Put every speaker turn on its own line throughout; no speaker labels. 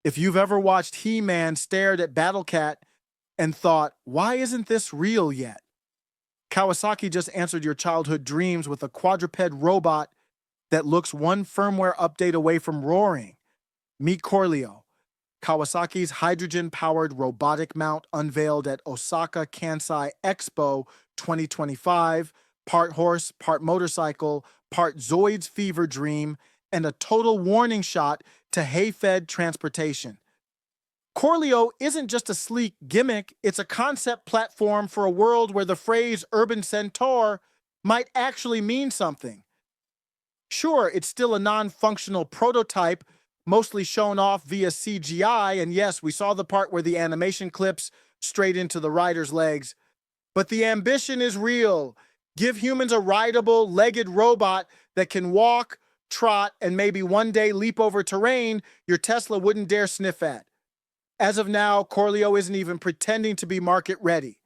If you've ever watched He-Man stared at Battle Cat and thought, why isn't this real yet? Kawasaki just answered your childhood dreams with a quadruped robot that looks one firmware update away from roaring. Meet Corleo, Kawasaki's hydrogen-powered robotic mount unveiled at Osaka Expo 2025, part horse, part motorcycle, part Zoid's fever dream, and a total warning shot to hay-fed transportation. Corleo isn't just a sleek gimmick, it's a concept platform for a world where the phrase urban centaur might actually mean something. Sure, it's still a non-functional prototype, mostly shown off via CGI, and yes, we saw the part where the animation clips straight into the rider's legs. But the ambition is real. Give humans a rideable, legged robot that can walk, trot, and maybe one day leap over terrain your Tesla wouldn't dare sniff at. As of now, Corleo isn't even pretending to be market ready.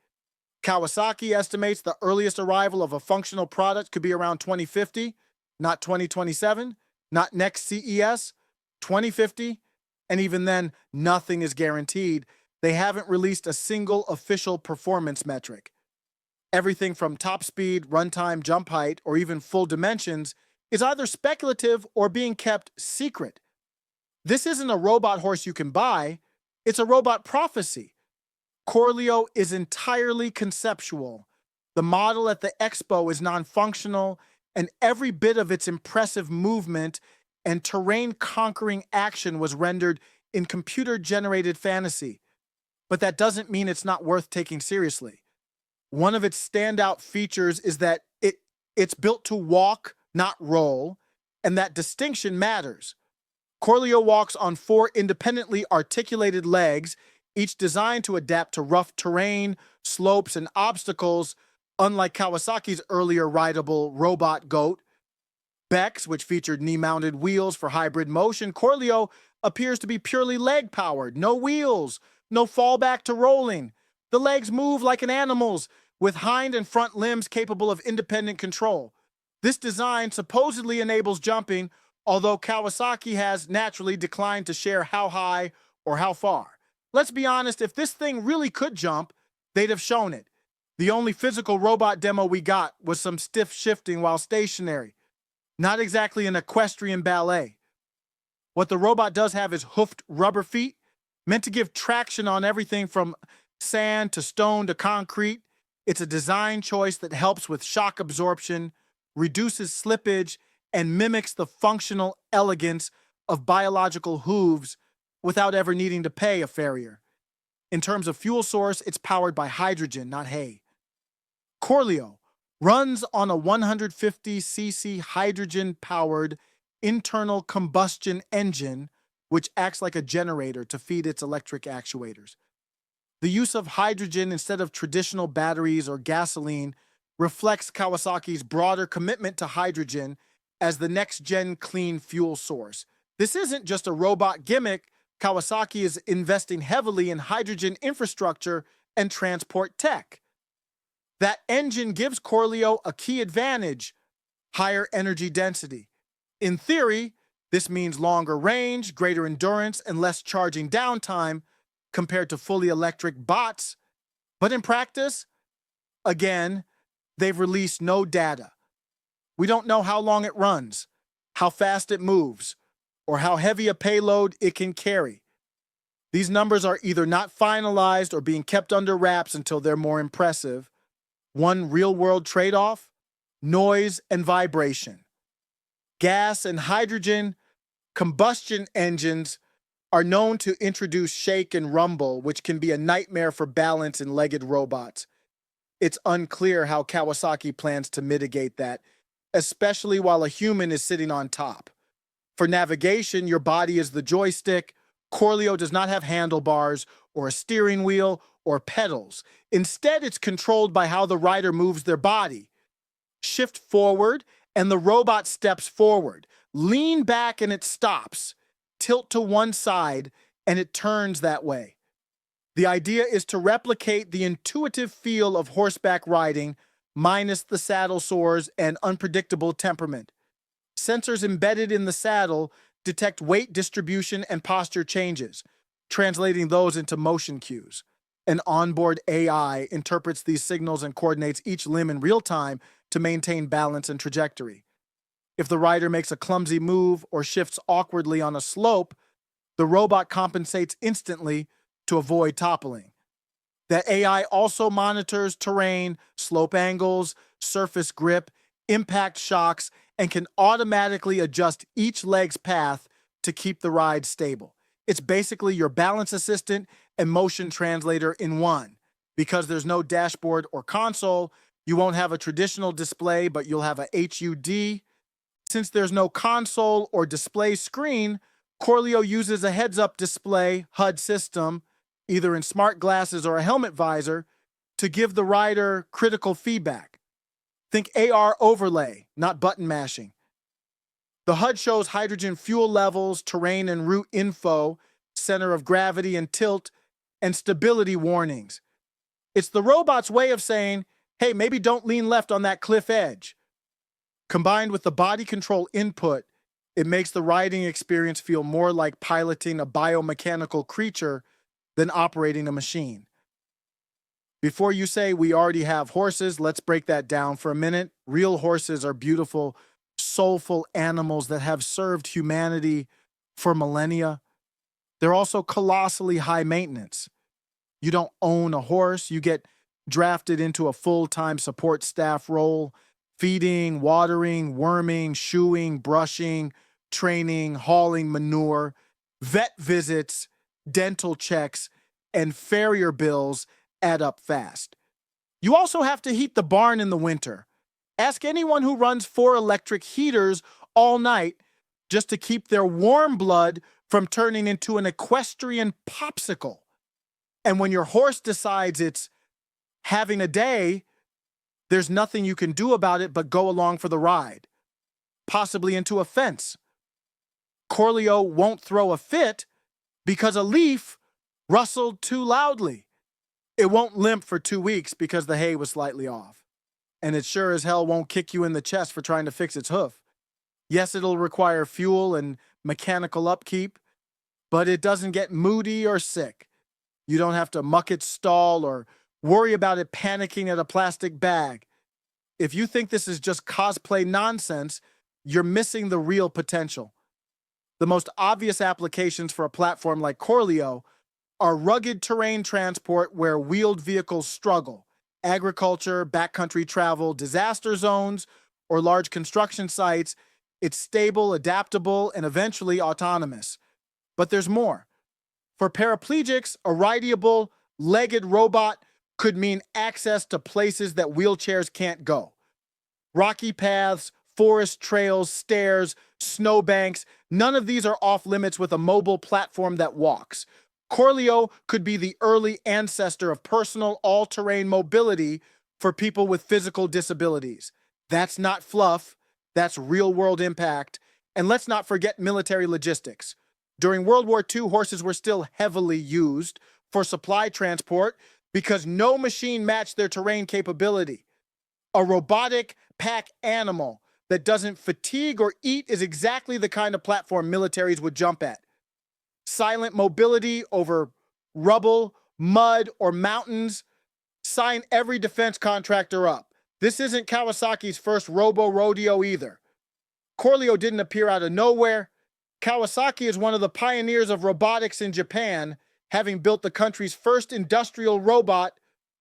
Kawasaki estimates the earliest arrival of a functional product could be around 2050, not 2027, not next CES, 2050, and even then, nothing is guaranteed. They haven't released a single official performance metric. Everything from top speed, runtime, jump height, or even full dimensions is either speculative or being kept secret. This isn't a robot horse you can buy, it's a robot prophecy. Corleo is entirely conceptual. The model at the expo is non-functional, and every bit of its impressive movement and terrain-conquering action was rendered in computer-generated fantasy. But that doesn't mean it's not worth taking seriously. One of its standout features is that it's built to walk, not roll, and that distinction matters. Corleo walks on 4 independently articulated legs, each designed to adapt to rough terrain, slopes, and obstacles, unlike Kawasaki's earlier rideable robot goat. Bex, which featured knee-mounted wheels for hybrid motion, Corleo appears to be purely leg-powered, no wheels, no fallback to rolling. The legs move like an animal's, with hind and front limbs capable of independent control. This design supposedly enables jumping, although Kawasaki has naturally declined to share how high or how far. Let's be honest, if this thing really could jump, they'd have shown it. The only physical robot demo we got was some stiff shifting while stationary. Not exactly an equestrian ballet. What the robot does have is hoofed rubber feet, meant to give traction on everything from sand to stone to concrete. It's a design choice that helps with shock absorption, reduces slippage, and mimics the functional elegance of biological hooves without ever needing to pay a farrier. In terms of fuel source, it's powered by hydrogen, not hay. Corleo runs on a 150cc hydrogen-powered internal combustion engine, which acts like a generator to feed its electric actuators. The use of hydrogen instead of traditional batteries or gasoline reflects Kawasaki's broader commitment to hydrogen as the next-gen clean fuel source. This isn't just a robot gimmick. Kawasaki is investing heavily in hydrogen infrastructure and transport tech. That engine gives Corleo a key advantage: higher energy density. In theory, this means longer range, greater endurance, and less charging downtime compared to fully electric bots. But in practice, again, they've released no data. We don't know how long it runs, how fast it moves, or how heavy a payload it can carry. These numbers are either not finalized or being kept under wraps until they're more impressive. One real-world trade-off: noise and vibration. Gas and hydrogen combustion engines are known to introduce shake and rumble, which can be a nightmare for balance in legged robots. It's unclear how Kawasaki plans to mitigate that, especially while a human is sitting on top. For navigation, your body is the joystick. Corleo does not have handlebars or a steering wheel or pedals. Instead, it's controlled by how the rider moves their body. Shift forward, and the robot steps forward. Lean back, and it stops. Tilt to one side, and it turns that way. The idea is to replicate the intuitive feel of horseback riding, minus the saddle sores and unpredictable temperament. Sensors embedded in the saddle detect weight distribution and posture changes, translating those into motion cues. An onboard AI interprets these signals and coordinates each limb in real time to maintain balance and trajectory. If the rider makes a clumsy move or shifts awkwardly on a slope, the robot compensates instantly to avoid toppling. The AI also monitors terrain, slope angles, surface grip, impact shocks, and can automatically adjust each leg's path to keep the ride stable. It's basically your balance assistant and motion translator in one. Because there's no dashboard or console, you won't have a traditional display, but you'll have a HUD. Since there's no console or display screen, Corleo uses a heads-up display HUD system, either in smart glasses or a helmet visor, to give the rider critical feedback. Think AR overlay, not button mashing. The HUD shows hydrogen fuel levels, terrain and route info, center of gravity and tilt, and stability warnings. It's the robot's way of saying, hey, maybe don't lean left on that cliff edge. Combined with the body control input, it makes the riding experience feel more like piloting a biomechanical creature than operating a machine. Before you say we already have horses, let's break that down for a minute. Real horses are beautiful, soulful animals that have served humanity for millennia. They're also colossally high maintenance. You don't own a horse, you get drafted into a full-time support staff role, feeding, watering, worming, shoeing, brushing, training, hauling manure, vet visits, dental checks, and farrier bills add up fast. You also have to heat the barn in the winter. Ask anyone who runs 4 electric heaters all night just to keep their warm blood from turning into an equestrian popsicle. And when your horse decides it's having a day, there's nothing you can do about it but go along for the ride, possibly into a fence. Corleo won't throw a fit because a leaf rustled too loudly. It won't limp for 2 weeks because the hay was slightly off. And it sure as hell won't kick you in the chest for trying to fix its hoof. Yes, it'll require fuel and mechanical upkeep, but it doesn't get moody or sick. You don't have to muck its stall or worry about it panicking at a plastic bag. If you think this is just cosplay nonsense, you're missing the real potential. The most obvious applications for a platform like Corleo are rugged terrain transport where wheeled vehicles struggle, agriculture, backcountry travel, disaster zones, or large construction sites. It's stable, adaptable, and eventually autonomous. But there's more. For paraplegics, a rideable, legged robot could mean access to places that wheelchairs can't go. Rocky paths, forest trails, stairs, snowbanks, none of these are off limits with a mobile platform that walks. Corleo could be the early ancestor of personal all-terrain mobility for people with physical disabilities. That's not fluff, that's real-world impact. And let's not forget military logistics. During World War II, horses were still heavily used for supply transport because no machine matched their terrain capability. A robotic pack animal that doesn't fatigue or eat is exactly the kind of platform militaries would jump at. Silent mobility over rubble, mud, or mountains. Sign every defense contractor up. This isn't Kawasaki's first robo-rodeo either. Corleo didn't appear out of nowhere. Kawasaki is one of the pioneers of robotics in Japan, having built the country's first industrial robot,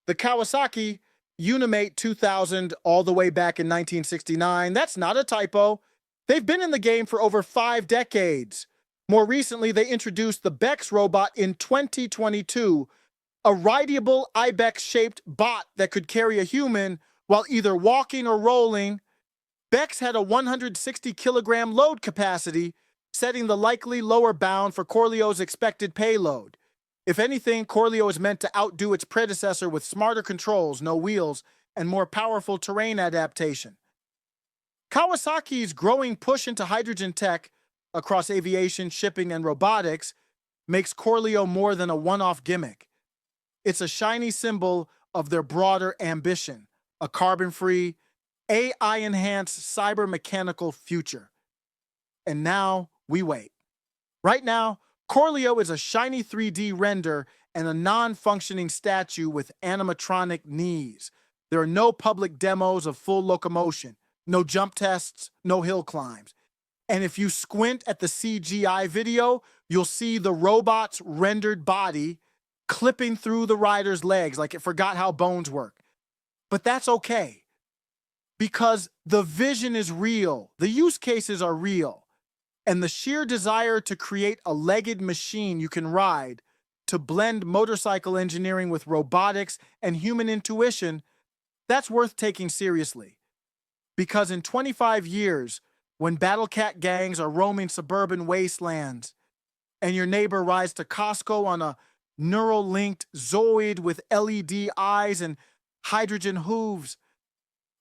the Kawasaki Unimate 2000, all the way back in 1969. That's not a typo. They've been in the game for over 5 decades. More recently, they introduced the Bex robot in 2022, a rideable ibex-shaped bot that could carry a human while either walking or rolling. Bex had a 160-kilogram load capacity, setting the likely lower bound for Corleo's expected payload. If anything, Corleo is meant to outdo its predecessor with smarter controls, no wheels, and more powerful terrain adaptation. Kawasaki's growing push into hydrogen tech across aviation, shipping, and robotics makes Corleo more than a one-off gimmick. It's a shiny symbol of their broader ambition, a carbon-free, AI-enhanced cyber-mechanical future. And now we wait. Right now, Corleo is a shiny 3D render and a non-functioning statue with animatronic knees. There are no public demos of full locomotion, no jump tests, no hill climbs. And if you squint at the CGI video, you'll see the robot's rendered body clipping through the rider's legs like it forgot how bones work. But that's okay because the vision is real, the use cases are real, and the sheer desire to create a legged machine you can ride to blend motorcycle engineering with robotics and human intuition, that's worth taking seriously. Because in 25 years, when battle cat gangs are roaming suburban wastelands and your neighbor rides to Costco on a neural linked Zoid with LED eyes and hydrogen hooves,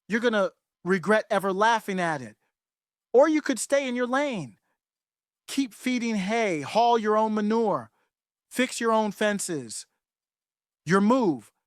you're going to regret ever laughing at it. Or you could stay in your lane. Keep feeding hay, haul your own manure, fix your own fences. Your move,